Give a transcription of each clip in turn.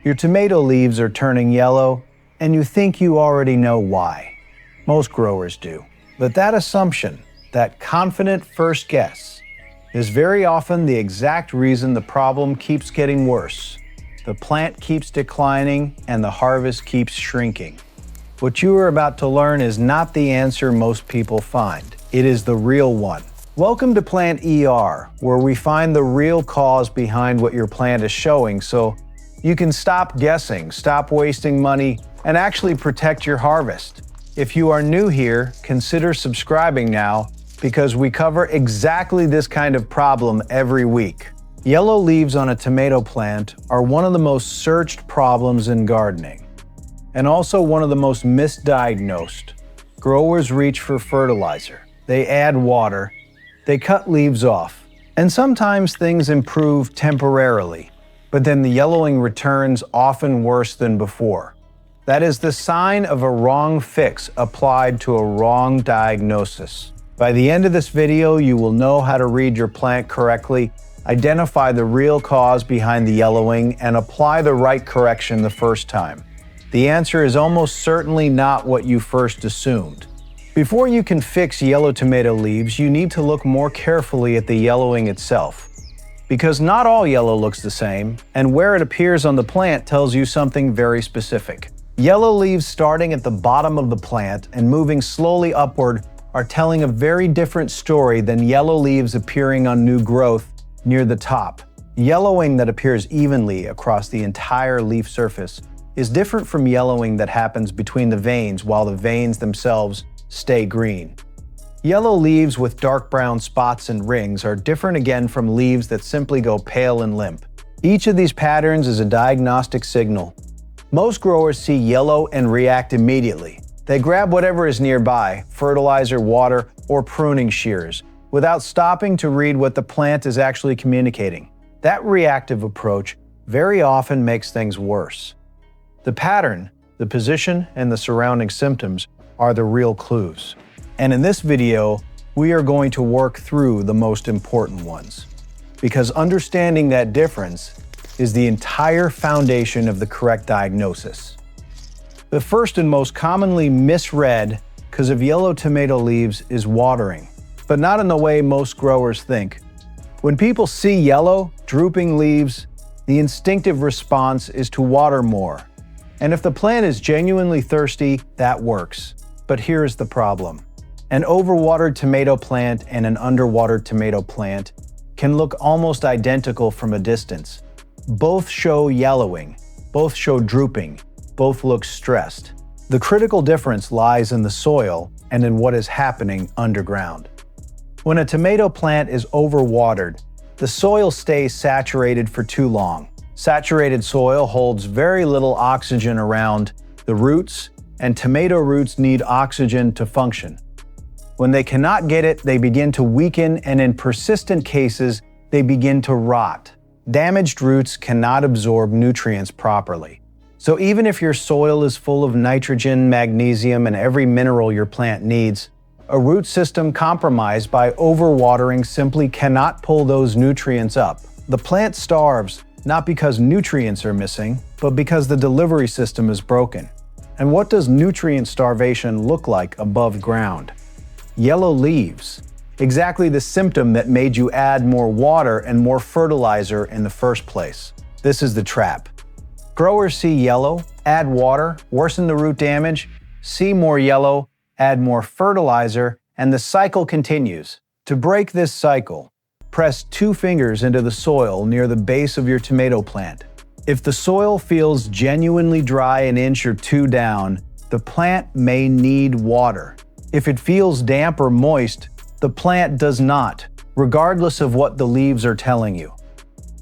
Your tomato leaves are turning yellow, and you think you already know why. Most growers do. But that assumption, that confident first guess, is very often the exact reason the problem keeps getting worse. The plant keeps declining, and the harvest keeps shrinking. What you are about to learn is not the answer most people find. It is the real one. Welcome to Plant ER, where we find the real cause behind what your plant is showing so you can stop guessing, stop wasting money, and actually protect your harvest. If you are new here, consider subscribing now because we cover exactly this kind of problem every week. Yellow leaves on a tomato plant are one of the most searched problems in gardening, and also one of the most misdiagnosed. Growers reach for fertilizer, they add water, they cut leaves off, and sometimes things improve temporarily, but then the yellowing returns often worse than before. That is the sign of a wrong fix applied to a wrong diagnosis. By the end of this video, you will know how to read your plant correctly, identify the real cause behind the yellowing, and apply the right correction the first time. The answer is almost certainly not what you first assumed. Before you can fix yellow tomato leaves, you need to look more carefully at the yellowing itself. Because not all yellow looks the same, and where it appears on the plant tells you something very specific. Yellow leaves starting at the bottom of the plant and moving slowly upward are telling a very different story than yellow leaves appearing on new growth near the top. Yellowing that appears evenly across the entire leaf surface is different from yellowing that happens between the veins while the veins themselves stay green. Yellow leaves with dark brown spots and rings are different again from leaves that simply go pale and limp. Each of these patterns is a diagnostic signal. Most growers see yellow and react immediately. They grab whatever is nearby, fertilizer, water, or pruning shears, without stopping to read what the plant is actually communicating. That reactive approach very often makes things worse. The pattern, the position, and the surrounding symptoms are the real clues. And in this video, we are going to work through the most important ones. Because understanding that difference is the entire foundation of the correct diagnosis. The first and most commonly misread cause of yellow tomato leaves is watering, but not in the way most growers think. When people see yellow, drooping leaves, the instinctive response is to water more. And if the plant is genuinely thirsty, that works. But here's the problem. An overwatered tomato plant and an underwatered tomato plant can look almost identical from a distance. Both show yellowing, both show drooping, both look stressed. The critical difference lies in the soil and in what is happening underground. When a tomato plant is overwatered, the soil stays saturated for too long. Saturated soil holds very little oxygen around the roots, and tomato roots need oxygen to function. When they cannot get it, they begin to weaken, and in persistent cases, they begin to rot. Damaged roots cannot absorb nutrients properly. So even if your soil is full of nitrogen, magnesium, and every mineral your plant needs, a root system compromised by overwatering simply cannot pull those nutrients up. The plant starves, not because nutrients are missing, but because the delivery system is broken. And what does nutrient starvation look like above ground? Yellow leaves. Exactly the symptom that made you add more water and more fertilizer in the first place. This is the trap. Growers see yellow, add water, worsen the root damage, see more yellow, add more fertilizer, and the cycle continues. To break this cycle, press 2 fingers into the soil near the base of your tomato plant. If the soil feels genuinely dry an inch or 2 down, the plant may need water. If it feels damp or moist, the plant does not, regardless of what the leaves are telling you.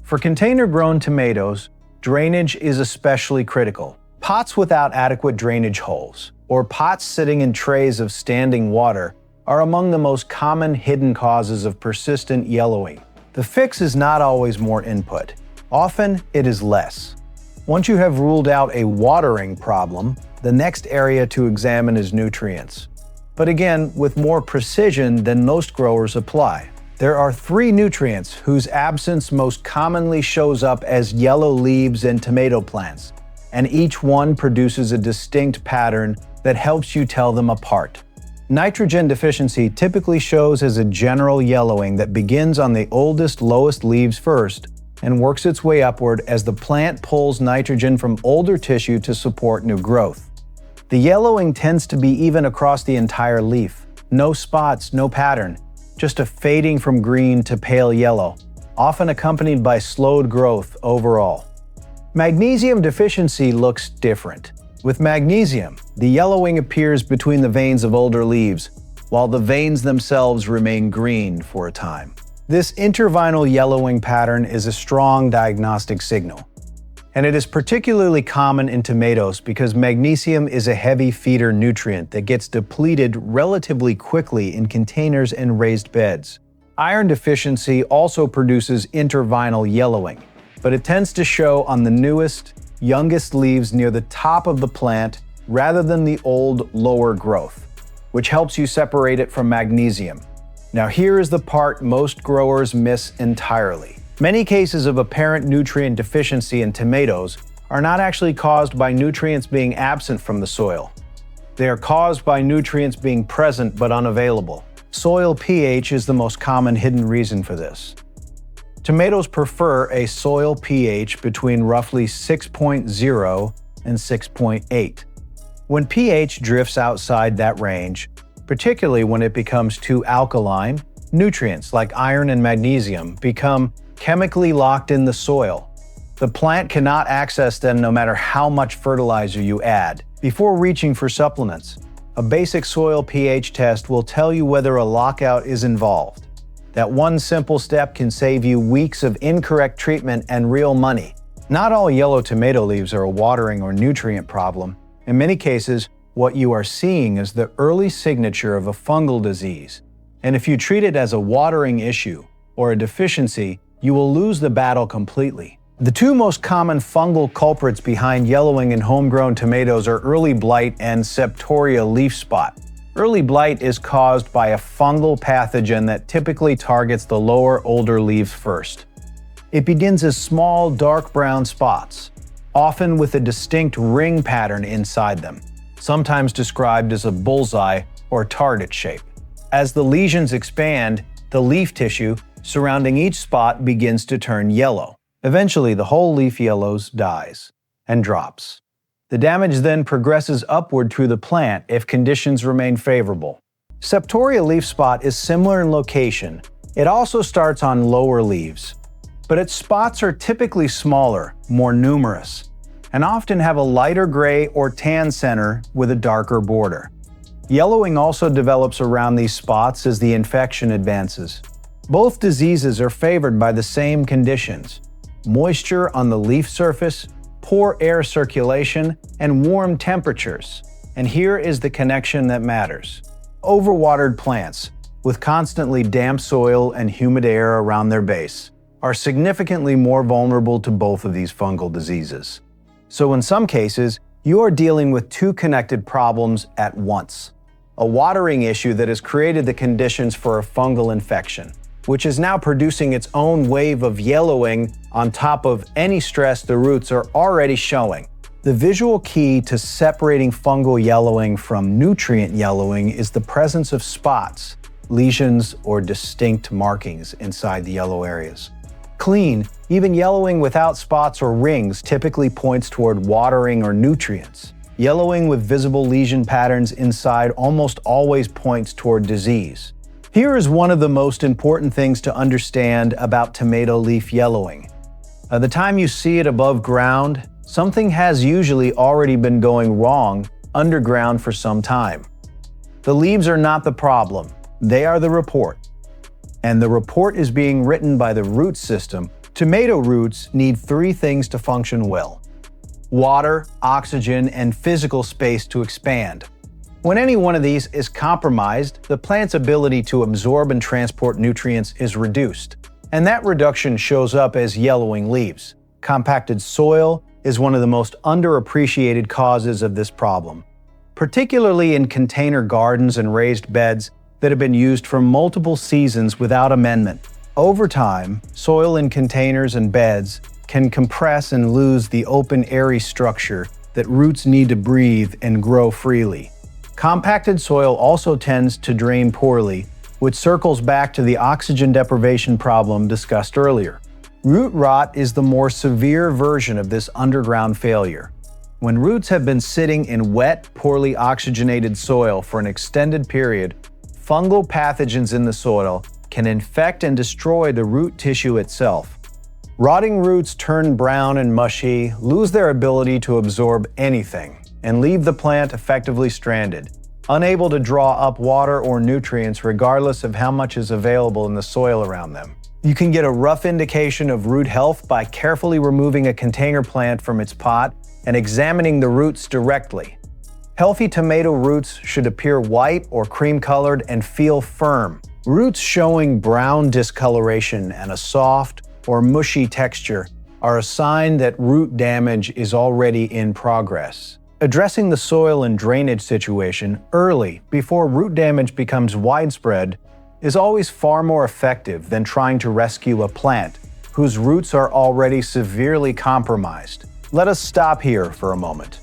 For container-grown tomatoes, drainage is especially critical. Pots without adequate drainage holes, or pots sitting in trays of standing water, are among the most common hidden causes of persistent yellowing. The fix is not always more input. Often, it is less. Once you have ruled out a watering problem, the next area to examine is nutrients. But again, with more precision than most growers apply. There are 3 nutrients whose absence most commonly shows up as yellow leaves in tomato plants, and each one produces a distinct pattern that helps you tell them apart. Nitrogen deficiency typically shows as a general yellowing that begins on the oldest, lowest leaves first and works its way upward as the plant pulls nitrogen from older tissue to support new growth. The yellowing tends to be even across the entire leaf. No spots, no pattern, just a fading from green to pale yellow, often accompanied by slowed growth overall. Magnesium deficiency looks different. With magnesium, the yellowing appears between the veins of older leaves, while the veins themselves remain green for a time. This intervinal yellowing pattern is a strong diagnostic signal, and it is particularly common in tomatoes because magnesium is a heavy feeder nutrient that gets depleted relatively quickly in containers and raised beds. Iron deficiency also produces intervinal yellowing, but it tends to show on the newest, youngest leaves near the top of the plant rather than the old, lower growth, which helps you separate it from magnesium. Now here is the part most growers miss entirely. Many cases of apparent nutrient deficiency in tomatoes are not actually caused by nutrients being absent from the soil. They are caused by nutrients being present but unavailable. Soil pH is the most common hidden reason for this. Tomatoes prefer a soil pH between roughly 6.0 and 6.8. When pH drifts outside that range, particularly when it becomes too alkaline, nutrients like iron and magnesium become chemically locked in the soil. The plant cannot access them no matter how much fertilizer you add. Before reaching for supplements, a basic soil pH test will tell you whether a lockout is involved. That one simple step can save you weeks of incorrect treatment and real money. Not all yellow tomato leaves are a watering or nutrient problem. In many cases, what you are seeing is the early signature of a fungal disease. And if you treat it as a watering issue or a deficiency, you will lose the battle completely. The 2 most common fungal culprits behind yellowing in homegrown tomatoes are early blight and Septoria leaf spot. Early blight is caused by a fungal pathogen that typically targets the lower, older leaves first. It begins as small, dark brown spots, often with a distinct ring pattern inside them, sometimes described as a bullseye or target shape. As the lesions expand, the leaf tissue surrounding each spot begins to turn yellow. Eventually, the whole leaf yellows, dies, and drops. The damage then progresses upward through the plant if conditions remain favorable. Septoria leaf spot is similar in location. It also starts on lower leaves, but its spots are typically smaller, more numerous, and often have a lighter gray or tan center with a darker border. Yellowing also develops around these spots as the infection advances. Both diseases are favored by the same conditions: moisture on the leaf surface, poor air circulation, and warm temperatures. And here is the connection that matters. Overwatered plants, with constantly damp soil and humid air around their base, are significantly more vulnerable to both of these fungal diseases. So in some cases, you are dealing with 2 connected problems at once. A watering issue that has created the conditions for a fungal infection, which is now producing its own wave of yellowing on top of any stress the roots are already showing. The visual key to separating fungal yellowing from nutrient yellowing is the presence of spots, lesions, or distinct markings inside the yellow areas. Clean, even yellowing without spots or rings typically points toward watering or nutrients. Yellowing with visible lesion patterns inside almost always points toward disease. Here is one of the most important things to understand about tomato leaf yellowing. By the time you see it above ground, something has usually already been going wrong underground for some time. The leaves are not the problem, they are the report. And the report is being written by the root system. Tomato roots need 3 things to function well: water, oxygen, and physical space to expand. When any one of these is compromised, the plant's ability to absorb and transport nutrients is reduced, and that reduction shows up as yellowing leaves. Compacted soil is one of the most underappreciated causes of this problem. Particularly in container gardens and raised beds, that have been used for multiple seasons without amendment. Over time, soil in containers and beds can compress and lose the open, airy structure that roots need to breathe and grow freely. Compacted soil also tends to drain poorly, which circles back to the oxygen deprivation problem discussed earlier. Root rot is the more severe version of this underground failure. When roots have been sitting in wet, poorly oxygenated soil for an extended period, fungal pathogens in the soil can infect and destroy the root tissue itself. Rotting roots turn brown and mushy, lose their ability to absorb anything, and leave the plant effectively stranded, unable to draw up water or nutrients regardless of how much is available in the soil around them. You can get a rough indication of root health by carefully removing a container plant from its pot and examining the roots directly. Healthy tomato roots should appear white or cream-colored and feel firm. Roots showing brown discoloration and a soft or mushy texture are a sign that root damage is already in progress. Addressing the soil and drainage situation early, before root damage becomes widespread, is always far more effective than trying to rescue a plant whose roots are already severely compromised. Let us stop here for a moment.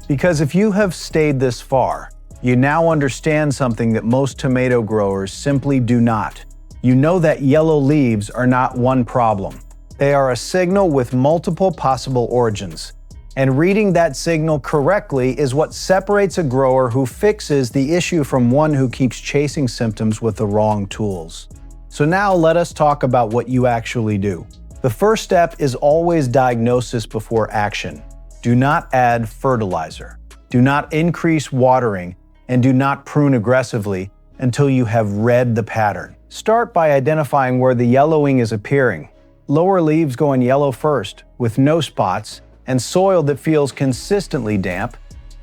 Because if you have stayed this far, you now understand something that most tomato growers simply do not. You know that yellow leaves are not one problem. They are a signal with multiple possible origins. And reading that signal correctly is what separates a grower who fixes the issue from one who keeps chasing symptoms with the wrong tools. So now let us talk about what you actually do. The first step is always diagnosis before action. Do not add fertilizer. Do not increase watering, and do not prune aggressively until you have read the pattern. Start by identifying where the yellowing is appearing. Lower leaves going yellow first, with no spots, and soil that feels consistently damp.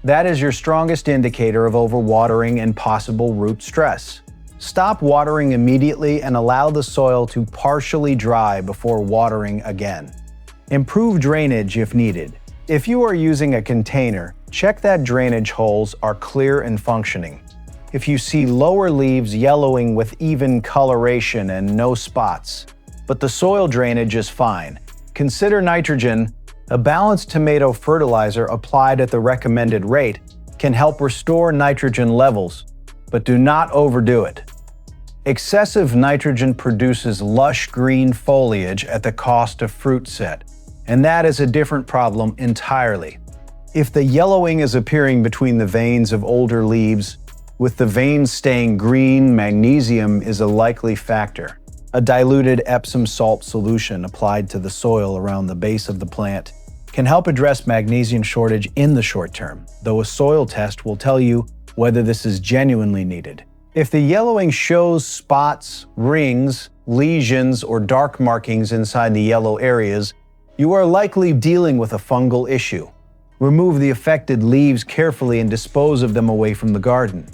That is your strongest indicator of overwatering and possible root stress. Stop watering immediately and allow the soil to partially dry before watering again. Improve drainage if needed. If you are using a container, check that drainage holes are clear and functioning. If you see lower leaves yellowing with even coloration and no spots, but the soil drainage is fine, consider nitrogen. A balanced tomato fertilizer applied at the recommended rate can help restore nitrogen levels, but do not overdo it. Excessive nitrogen produces lush green foliage at the cost of fruit set, and that is a different problem entirely. If the yellowing is appearing between the veins of older leaves, with the veins staying green, magnesium is a likely factor. A diluted Epsom salt solution applied to the soil around the base of the plant can help address magnesium shortage in the short term, though a soil test will tell you whether this is genuinely needed. If the yellowing shows spots, rings, lesions, or dark markings inside the yellow areas, you are likely dealing with a fungal issue. Remove the affected leaves carefully and dispose of them away from the garden.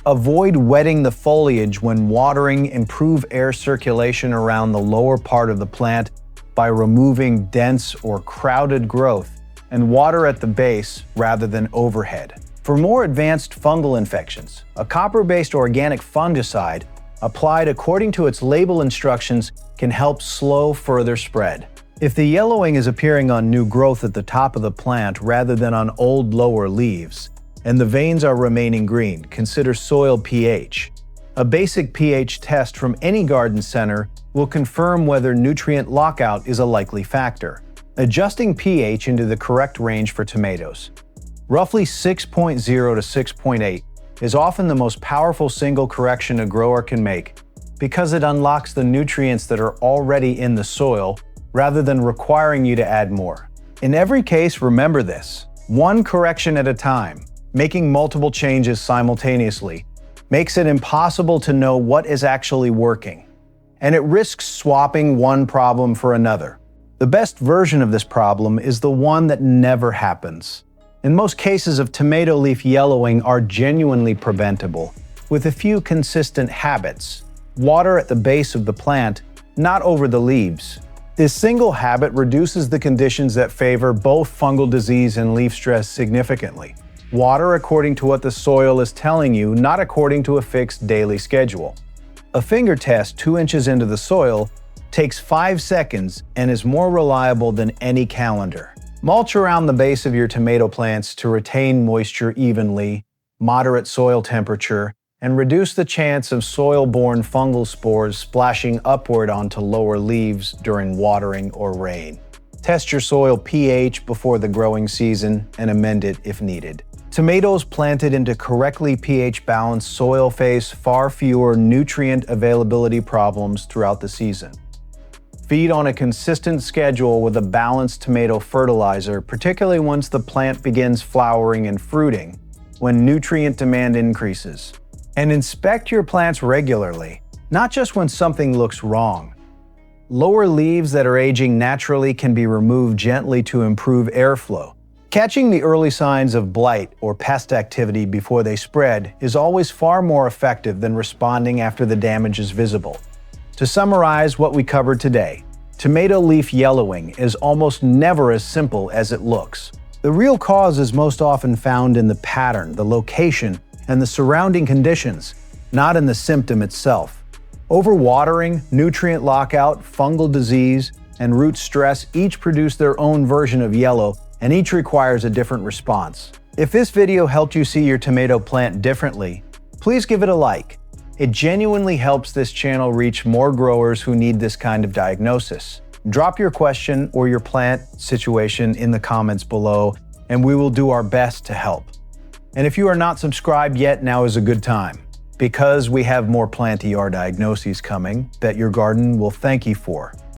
Avoid wetting the foliage when watering. Improve air circulation around the lower part of the plant by removing dense or crowded growth, and water at the base rather than overhead. For more advanced fungal infections, a copper-based organic fungicide applied according to its label instructions can help slow further spread. If the yellowing is appearing on new growth at the top of the plant rather than on old lower leaves, and the veins are remaining green, consider soil pH. A basic pH test from any garden center will confirm whether nutrient lockout is a likely factor. Adjusting pH into the correct range for tomatoes. Roughly 6.0 to 6.8 is often the most powerful single correction a grower can make because it unlocks the nutrients that are already in the soil rather than requiring you to add more. In every case, remember this: one correction at a time. Making multiple changes simultaneously makes it impossible to know what is actually working, and it risks swapping one problem for another. The best version of this problem is the one that never happens. In most cases of tomato leaf yellowing are genuinely preventable, with a few consistent habits. Water at the base of the plant, not over the leaves. This single habit reduces the conditions that favor both fungal disease and leaf stress significantly. Water according to what the soil is telling you, not according to a fixed daily schedule. A finger test 2 inches into the soil takes 5 seconds and is more reliable than any calendar. Mulch around the base of your tomato plants to retain moisture evenly, moderate soil temperature, and reduce the chance of soil-borne fungal spores splashing upward onto lower leaves during watering or rain. Test your soil pH before the growing season and amend it if needed. Tomatoes planted into correctly pH-balanced soil face far fewer nutrient availability problems throughout the season. Feed on a consistent schedule with a balanced tomato fertilizer, particularly once the plant begins flowering and fruiting, when nutrient demand increases. And inspect your plants regularly, not just when something looks wrong. Lower leaves that are aging naturally can be removed gently to improve airflow. Catching the early signs of blight or pest activity before they spread is always far more effective than responding after the damage is visible. To summarize what we covered today, tomato leaf yellowing is almost never as simple as it looks. The real cause is most often found in the pattern, the location, and the surrounding conditions, not in the symptom itself. Overwatering, nutrient lockout, fungal disease, and root stress each produce their own version of yellow, and each requires a different response. If this video helped you see your tomato plant differently, please give it a like. It genuinely helps this channel reach more growers who need this kind of diagnosis. Drop your question or your plant situation in the comments below, and we will do our best to help. And if you are not subscribed yet, now is a good time, because we have more plant ER diagnoses coming that your garden will thank you for.